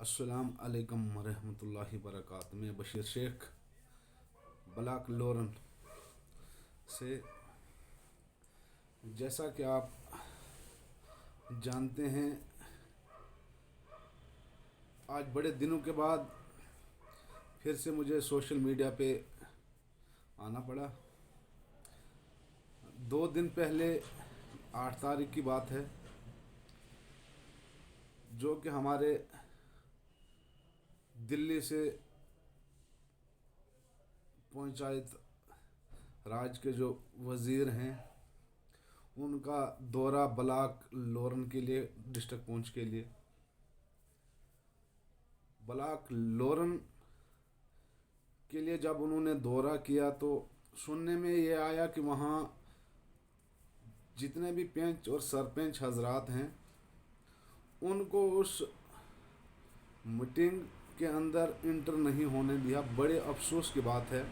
अस्सलाम अलैकुम वरहमतुल्लाहि वबरकातुहू। मैं बशीर शेख ब्लॉक लोरन से। जैसा कि आप जानते हैं, आज बड़े दिनों के बाद फिर से मुझे सोशल मीडिया पे आना पड़ा। 2 दिन पहले 8 तारीख की बात है, जो कि हमारे दिल्ली से पंचायत राज के जो वज़ीर हैं, उनका दौरा ब्लॉक लोरन के लिए, डिस्ट्रिक्ट पुंछ के लिए। ब्लॉक लोरन के लिए जब उन्होंने दौरा किया तो सुनने में ये आया कि वहाँ जितने भी पंच और सरपंच हजरात हैं, उनको उस मीटिंग के अंदर इंटर नहीं होने दिया। बड़े अफसोस की बात है।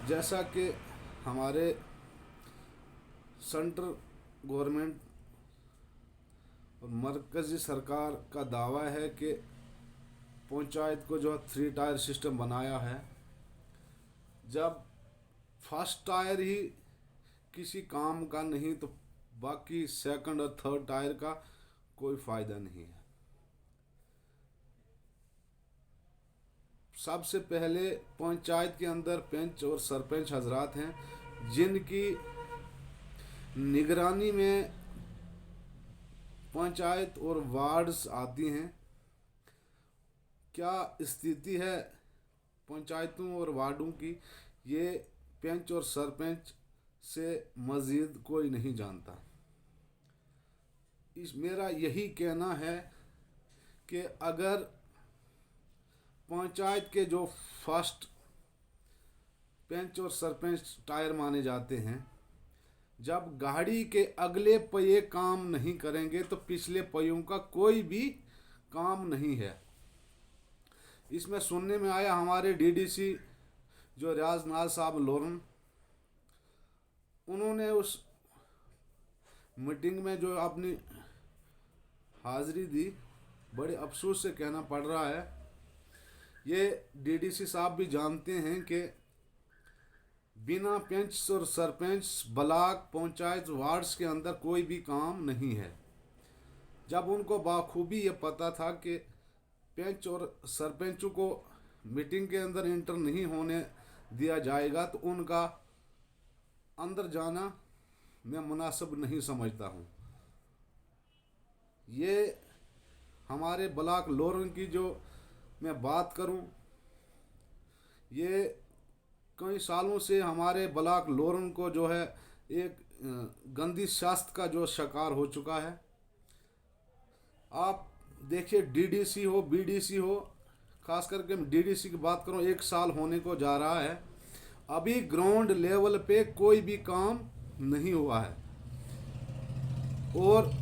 जैसा कि हमारे सेंट्रल गवर्नमेंट और मरकज़ी सरकार का दावा है कि पंचायत को जो 3 टायर सिस्टम बनाया है, जब फर्स्ट टायर ही किसी काम का नहीं तो बाकी सेकंड और थर्ड टायर का कोई फ़ायदा नहीं है। सबसे पहले पंचायत के अंदर पंच और सरपंच हजरात हैं, जिनकी निगरानी में पंचायत और वार्ड्स आती हैं। क्या स्थिति है पंचायतों और वार्डों की, ये पंच और सरपंच से मज़ीद कोई नहीं जानता। मेरा यही कहना है कि अगर पंचायत के जो फर्स्ट पंच और सरपंच टायर माने जाते हैं, जब गाड़ी के अगले पहिए काम नहीं करेंगे तो पिछले पहियों का कोई भी काम नहीं है। इसमें सुनने में आया हमारे डीडीसी जो रियाज नाज साहब लोरन, उन्होंने उस मीटिंग में जो अपनी हाज़िरी दी, बड़े अफसोस से कहना पड़ रहा है। ये डीडीसी साहब भी जानते हैं कि बिना पंच और सरपंच ब्लॉक पंचायत वार्ड्स के अंदर कोई भी काम नहीं है। जब उनको बाखूबी ये पता था कि पंच और सरपंचों को मीटिंग के अंदर इंटर नहीं होने दिया जाएगा, तो उनका अंदर जाना मैं मुनासिब नहीं समझता हूँ। ये हमारे ब्लॉक लोरन की जो मैं बात करूं, ये कई सालों से हमारे ब्लॉक लोरन को जो है एक गंदी शास्त का जो शिकार हो चुका है। आप देखिए, डीडीसी हो, बीडीसी हो, खास करके डीडीसी की बात करूं, 1 साल होने को जा रहा है, अभी ग्राउंड लेवल पे कोई भी काम नहीं हुआ है। और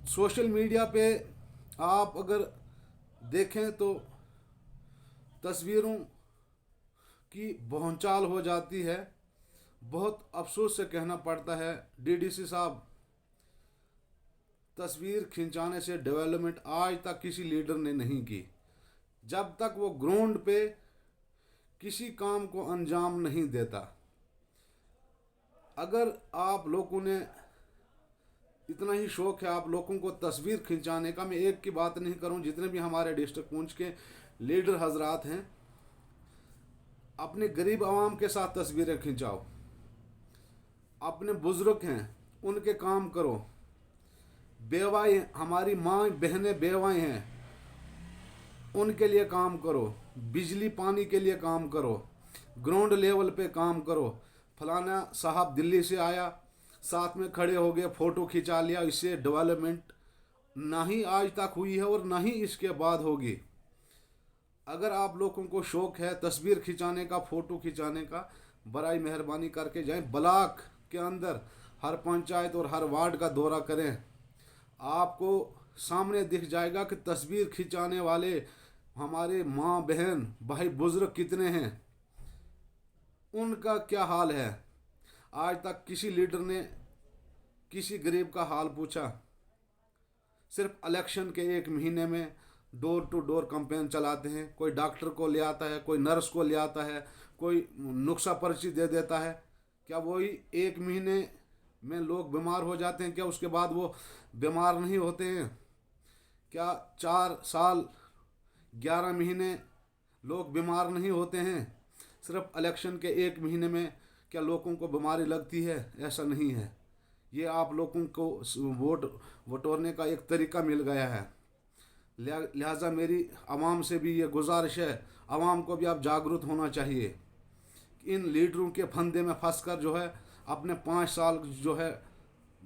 सोशल मीडिया पे आप अगर देखें तो तस्वीरों की भौंचाल हो जाती है। बहुत अफसोस से कहना पड़ता है, डीडीसी साहब, तस्वीर खिंचाने से डेवलपमेंट आज तक किसी लीडर ने नहीं की। जब तक वो ग्राउंड पे किसी काम को अंजाम नहीं देता। अगर आप लोगों ने इतना ही शौक है आप लोगों को तस्वीर खिंचाने का, मैं एक की बात नहीं करूं, जितने भी हमारे डिस्ट्रिक्ट पुंछ के लीडर हजरात हैं, अपने गरीब आवाम के साथ तस्वीरें खिंचाओ। अपने बुजुर्ग हैं, उनके काम करो। बेवाएँ, हमारी माँ बहनें बेवाएँ हैं, उनके लिए काम करो। बिजली पानी के लिए काम करो। ग्राउंड लेवल पे काम करो। फलाना साहब दिल्ली से आया, साथ में खड़े हो गए, फ़ोटो खिंचा लिया, इससे डेवलपमेंट ना ही आज तक हुई है और ना ही इसके बाद होगी। अगर आप लोगों को शौक़ है तस्वीर खिंचाने का, फ़ोटो खिंचाने का, बराई मेहरबानी करके जाएं ब्लॉक के अंदर, हर पंचायत और हर वार्ड का दौरा करें। आपको सामने दिख जाएगा कि तस्वीर खिंचाने वाले हमारे माँ बहन भाई बुजुर्ग कितने हैं, उनका क्या हाल है। आज तक किसी लीडर ने किसी गरीब का हाल पूछा? सिर्फ इलेक्शन के एक महीने में डोर टू डोर कैंपेन चलाते हैं। कोई डॉक्टर को ले आता है, कोई नर्स को ले आता है, कोई नुस्खा पर्ची दे देता है। क्या वही एक महीने में लोग बीमार हो जाते हैं? क्या उसके बाद वो बीमार नहीं होते हैं? क्या 4 साल 11 महीने लोग बीमार नहीं होते हैं? सिर्फ इलेक्शन के एक महीने में क्या लोगों को बीमारी लगती है? ऐसा नहीं है। ये आप लोगों को वोटोरने का एक तरीका मिल गया है। लिहाजा मेरी आवाम से भी ये गुजारिश है, आवाम को भी आप जागरूक होना चाहिए। इन लीडरों के फंदे में फंसकर जो है अपने 5 साल जो है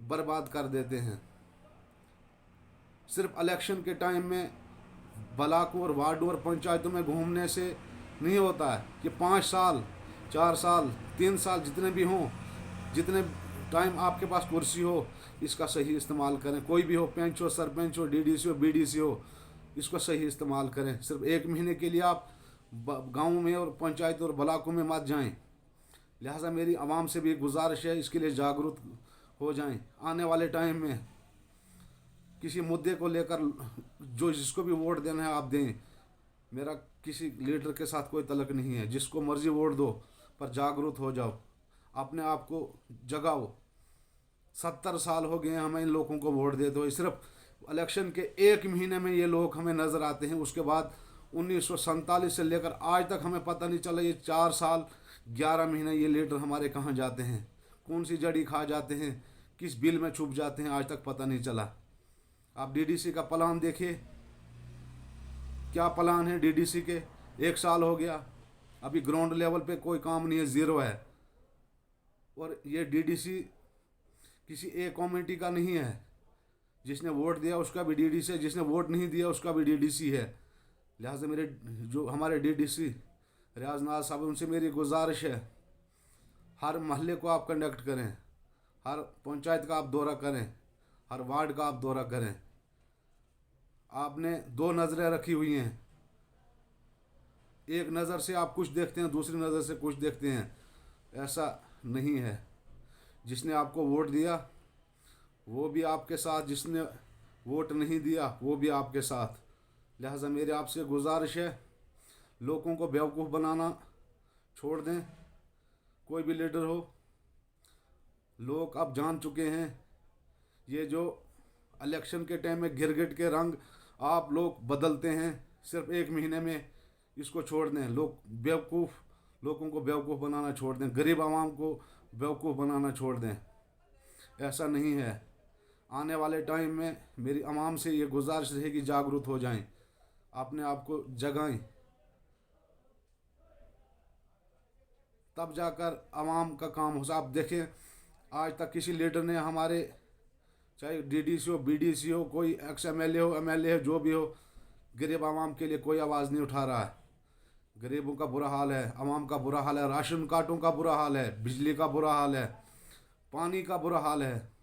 बर्बाद कर देते हैं। सिर्फ इलेक्शन के टाइम में ब्लॉकों और वार्डों और पंचायतों में घूमने से नहीं होता है कि 5 साल 4 साल 3 साल जितने भी हों, जितने टाइम आपके पास कुर्सी हो, इसका सही इस्तेमाल करें। कोई भी हो, पंच हो, सरपंच हो, डीडीसी हो, बीडीसी हो, इसको सही इस्तेमाल करें। सिर्फ एक महीने के लिए आप गाँव में और पंचायत और ब्लॉकों में मत जाएं। लिहाजा मेरी आवाम से भी गुजारिश है, इसके लिए जागरूक हो जाएं। आने वाले टाइम में किसी मुद्दे को लेकर जो जिसको भी वोट देना है आप दें। मेरा किसी लीडर के साथ कोई तलक नहीं है, जिसको मर्जी वोट दो, पर जागरूक हो जाओ, अपने आप को जगाओ। 70 साल हो गए हमें इन लोगों को वोट देते हुए। सिर्फ इलेक्शन के एक महीने में ये लोग हमें नज़र आते हैं। उसके बाद 1947 से लेकर आज तक हमें पता नहीं चला, ये 4 साल 11 महीने ये लीडर हमारे कहाँ जाते हैं, कौन सी जड़ी खा जाते हैं, किस बिल में छुप जाते हैं, आज तक पता नहीं चला। आप डीडीसी का प्लान देखिए, क्या प्लान है डीडीसी के। 1 साल हो गया, अभी ग्राउंड लेवल पे कोई काम नहीं है, ज़ीरो है। और ये डीडीसी किसी एक कम्युनिटी का नहीं है। जिसने वोट दिया उसका भी डीडीसी है, जिसने वोट नहीं दिया उसका भी डीडीसी है। लिहाजा मेरे जो हमारे डीडीसी रियाज नाज साहब, उनसे मेरी गुजारिश है, हर महल्ले को आप कंडक्ट करें, हर पंचायत का आप दौरा करें, हर वार्ड का आप दौरा करें। आपने 2 नज़रें रखी हुई हैं, एक नज़र से आप कुछ देखते हैं, दूसरी नज़र से कुछ देखते हैं। ऐसा नहीं है। जिसने आपको वोट दिया वो भी आपके साथ, जिसने वोट नहीं दिया वो भी आपके साथ। लिहाजा मेरे आपसे गुजारिश है, लोगों को बेवकूफ़ बनाना छोड़ दें। कोई भी लीडर हो, लोग अब जान चुके हैं ये जो इलेक्शन के टाइम में गिरगिट के रंग आप लोग बदलते हैं सिर्फ एक महीने में, इसको छोड़ दें। लोगों को बेवकूफ़ बनाना छोड़ दें, गरीब आवाम को बेवकूफ़ बनाना छोड़ दें। ऐसा नहीं है। आने वाले टाइम में मेरी आवाम से ये गुजारिश रहेगी, जागरूक हो जाएं, अपने आप को जगाएं, तब जाकर आवाम का काम हो। आप देखें, आज तक किसी लीडर ने हमारे, चाहे डीडीसी हो, बीडीसी हो, कोई एक्स एमएलए हो, एमएलए हो, जो भी हो, गरीब आवाम के लिए कोई आवाज़ नहीं उठा रहा है। गरीबों का बुरा हाल है, आवाम का बुरा हाल है, राशन कार्डों का बुरा हाल है, बिजली का बुरा हाल है, पानी का बुरा हाल है।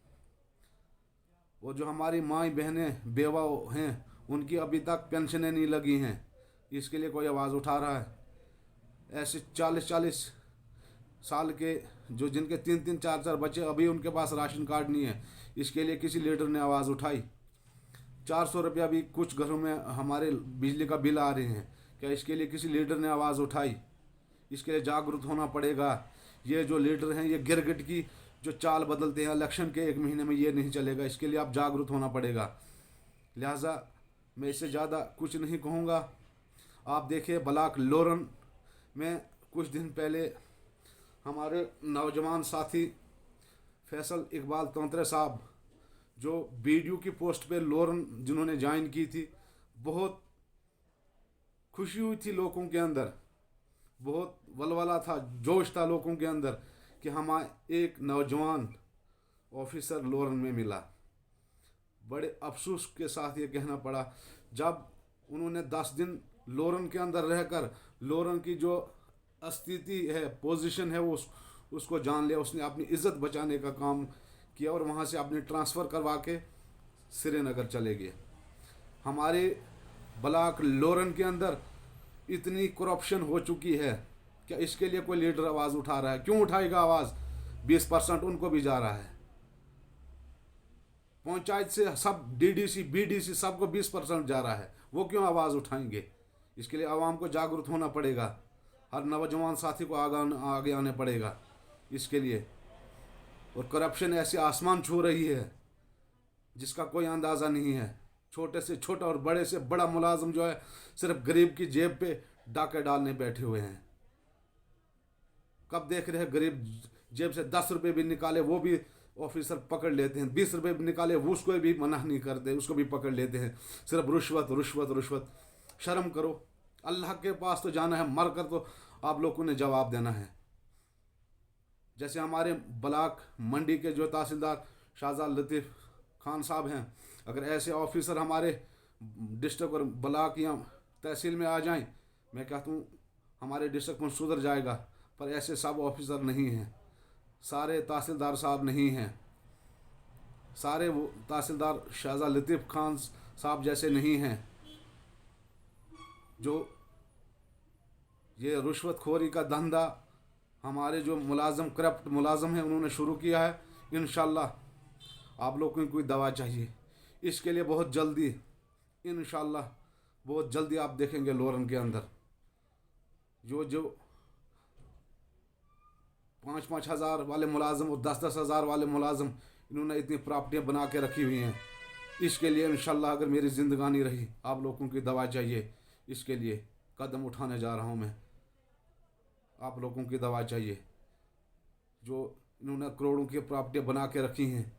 वो जो हमारी माँ बहनें बेवा हैं, उनकी अभी तक पेंशनें नहीं लगी हैं, इसके लिए कोई आवाज़ उठा रहा है। ऐसे 40-40 साल के जो जिनके 3-3 4-4 बच्चे, अभी उनके पास राशन कार्ड नहीं है, इसके लिए किसी लीडर ने आवाज़ उठाई। 400 रुपया भी कुछ घरों में हमारे बिजली का बिल आ रहे हैं, क्या इसके लिए किसी लीडर ने आवाज़ उठाई? इसके लिए जागरूक होना पड़ेगा। ये जो लीडर हैं, ये गिरगिट की जो चाल बदलते हैं इलेक्शन के एक महीने में, ये नहीं चलेगा। इसके लिए आप जागरूक होना पड़ेगा। लिहाजा मैं इससे ज़्यादा कुछ नहीं कहूँगा। आप देखिए, ब्लॉक लोरन में कुछ दिन पहले हमारे नौजवान साथी फैसल इकबाल तोंतरे साहब, जो बीडीओ की पोस्ट पे लोरन जिन्होंने ज्वाइन की थी, बहुत खुशी हुई थी लोगों के अंदर, बहुत वलवला था, जोश था लोगों के अंदर कि हमारे एक नौजवान ऑफिसर लोरन में मिला। बड़े अफसोस के साथ ये कहना पड़ा, जब उन्होंने 10 दिन लोरन के अंदर रहकर लोरन की जो स्थिति है, पोजीशन है, वो उसको जान लिया। उसने अपनी इज़्ज़त बचाने का काम किया और वहाँ से अपने ट्रांसफ़र करवा के श्रीनगर चले गए। हमारे ब्लॉक लोरन के अंदर इतनी करप्शन हो चुकी है, क्या इसके लिए कोई लीडर आवाज़ उठा रहा है? क्यों उठाएगा आवाज़? 20% उनको भी जा रहा है। पंचायत से सब डीडीसी बीडीसी सबको 20% जा रहा है, वो क्यों आवाज़ उठाएंगे? इसके लिए आवाम को जागरूक होना पड़ेगा, हर नौजवान साथी को आगे आने पड़ेगा इसके लिए। और करप्शन ऐसे आसमान छू रही है जिसका कोई अंदाज़ा नहीं है। छोटे से छोटा और बड़े से बड़ा मुलाजिम जो है सिर्फ गरीब की जेब पे डाके डालने बैठे हुए हैं। कब देख रहे हैं गरीब जेब से 10 रुपये भी निकाले वो भी ऑफिसर पकड़ लेते हैं, 20 रुपये भी निकाले वो उसको भी मना नहीं करते, उसको भी पकड़ लेते हैं। सिर्फ रुश्वत रुश्वत रुश्वत। शर्म करो, अल्लाह के पास तो जाना है, मर कर तो आप लोगों ने जवाब देना है। जैसे हमारे ब्लॉक मंडी के जो तहसीलदार शाहजाद लतीफ़ खान साहब हैं, अगर ऐसे ऑफिसर हमारे डिस्ट्रिक्ट और ब्लॉक या तहसील में आ जाएं, मैं कहता हूँ हमारे डिस्ट्रिक्ट में सुधर जाएगा। पर ऐसे सब ऑफिसर नहीं हैं, सारे तहसीलदार साहब नहीं हैं, सारे वो तहसीलदार शाहजाद लतीफ़ खान साहब जैसे नहीं हैं। जो ये रुश्वतखोरी का धंधा हमारे जो मुलाजम करप्ट मुलाजम हैं उन्होंने शुरू किया है, इंशाल्लाह आप लोगों को कोई दवा चाहिए इसके लिए बहुत जल्दी, इंशाल्लाह बहुत जल्दी आप देखेंगे लोरन के अंदर जो 5-5 हज़ार वाले मुलाजम और 10-10 हज़ार वाले मुलाजम इन्होंने इतनी प्रॉपर्टियाँ बना के रखी हुई हैं। इसके लिए इंशाल्लाह अगर मेरी ज़िंदगानी रही आप लोगों की दवा चाहिए, इसके लिए कदम उठाने जा रहा हूँ मैं। आप लोगों की दवा चाहिए। जो इन्होंने करोड़ों की प्रॉपर्टियाँ बना के रखी हैं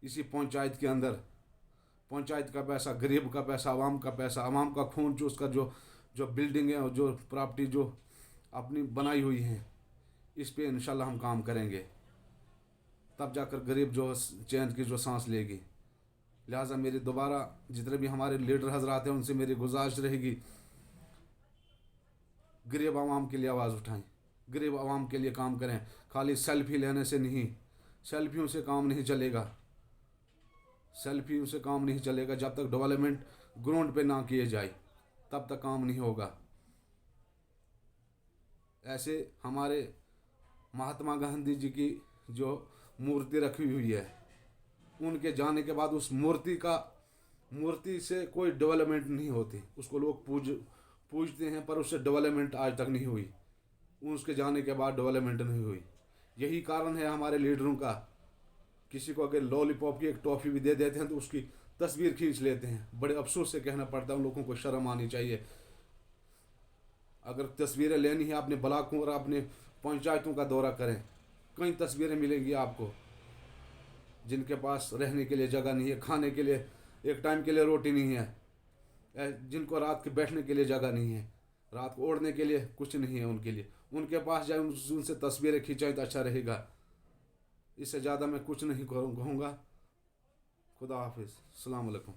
इसी पंचायत के अंदर, पंचायत का पैसा, गरीब का पैसा, आवाम का पैसा, आवाम का खून चूस कर जो बिल्डिंग है, जो प्रॉपर्टी जो अपनी बनाई हुई हैं, इस पे इंशाल्लाह हम काम करेंगे, तब जाकर गरीब जो चैन की जो सांस लेगी। लिहाजा मेरी दोबारा जितने भी हमारे लीडर हजरात हैं उनसे मेरी गुजारिश रहेगी, गरीब आवाम के लिए आवाज़ उठाएं, गरीब आवाम के लिए काम करें। खाली सेल्फी लेने से नहीं, सेल्फियों से काम नहीं चलेगा, सेल्फियों से काम नहीं चलेगा। जब तक डेवलपमेंट ग्राउंड पे ना किए जाए तब तक काम नहीं होगा। ऐसे हमारे महात्मा गांधी जी की जो मूर्ति रखी हुई है, उनके जाने के बाद उस मूर्ति से कोई डेवलपमेंट नहीं होती, उसको लोग पूजते हैं पर उससे डेवलपमेंट आज तक नहीं हुई, उसके जाने के बाद डेवलपमेंट नहीं हुई। यही कारण है हमारे लीडरों का, किसी को अगर लॉलीपॉप की एक टॉफ़ी भी दे देते हैं तो उसकी तस्वीर खींच लेते हैं। बड़े अफसोस से कहना पड़ता है, उन लोगों को शर्म आनी चाहिए। अगर तस्वीरें लेनी है अपने ब्लॉकों और अपने पंचायतों का दौरा करें, कई तस्वीरें मिलेंगी आपको जिनके पास रहने के लिए जगह नहीं है, खाने के लिए एक टाइम के लिए रोटी नहीं है, जिनको रात के बैठने के लिए जगह नहीं है, रात को ओढ़ने के लिए कुछ नहीं है उनके लिए। उनके पास जाए, उनसे तस्वीरें खिंचाएं तो अच्छा रहेगा। इससे ज़्यादा मैं कुछ नहीं कहूँगा। खुदा हाफिज़, अस्सलाम वालेकुम।